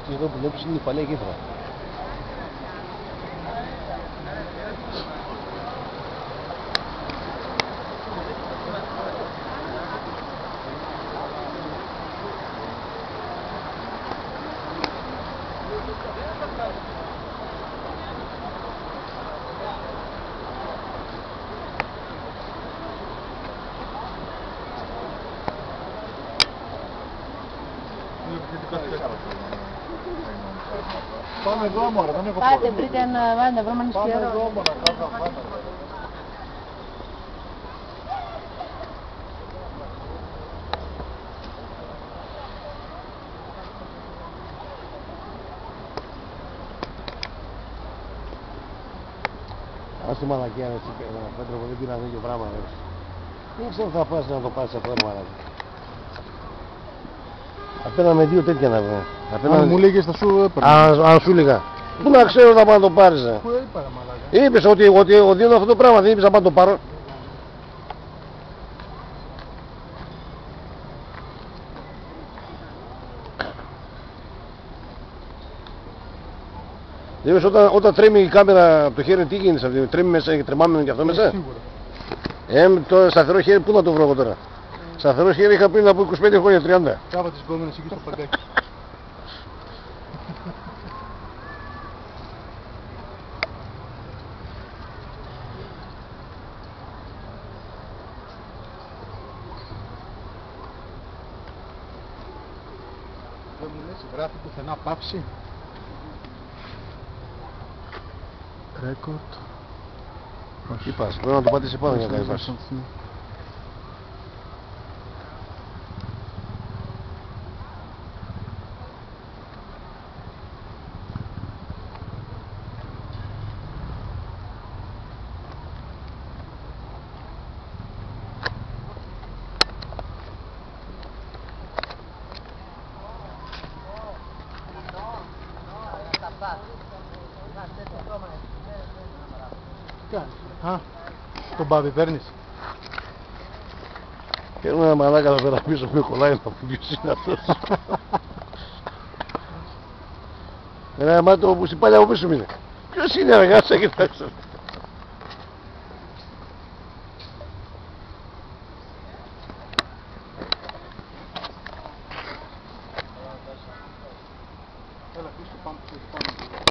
αυτή εδώ που βλέπεις είναι η παλιά γέφυρα. Πάμε εδώ μωρέ, δεν έχω Πάτε, βρείτε ένα βρούμε νησιέρο. Πάμε εδώ μωρέ, πάμε. Ας τη μαλακία ρε Πέτρο που δεν πήραν ίδιο πράγμα ρε. Δεν ξέρω θα πας να το πάρεις αυτό ρε μαλακία. Απέναμε δύο τέτοια να βρω. Αν μου λέγες θα σου έπαιρνα. Αν σου έλεγα. Πού να ξέρω θα πάω να το πάρεις ρε. Πού είπα ρε μαλάκα. Είπες ότι δίνω αυτό το πράγμα, δεν είπες να πάω να το πάρω. Δεν είπες όταν τρέμει η κάμερα από το χέρι τι γίνεται αυτή, τρέμει μέσα και τρεμάμε και αυτό μέσα. Σίγουρα. Το σταθερό χέρι πού να το βρω εγώ τώρα. Σταθερό χέρι είχα πριν από 25 χρόνια, 30. Κάβα τις επόμενες εκεί στο παντάκι. Δεν μου λες, γράφει πουθενά πάυση. Ρέκορτ. Τι πας, πρέπει να το πατήσεις πάνω για να κάνεις πάση. Τι κάνεις. Α, τον Μπάβη παίρνεις. Παίρνω ένα μαλάκα εδώ πέρα πίσω με κολλάει να πει ποιος είναι αυτός. Ένα μάτω που στην πάλια από πίσω μου είναι. Ποιος είναι αργά, κοιτάξτε.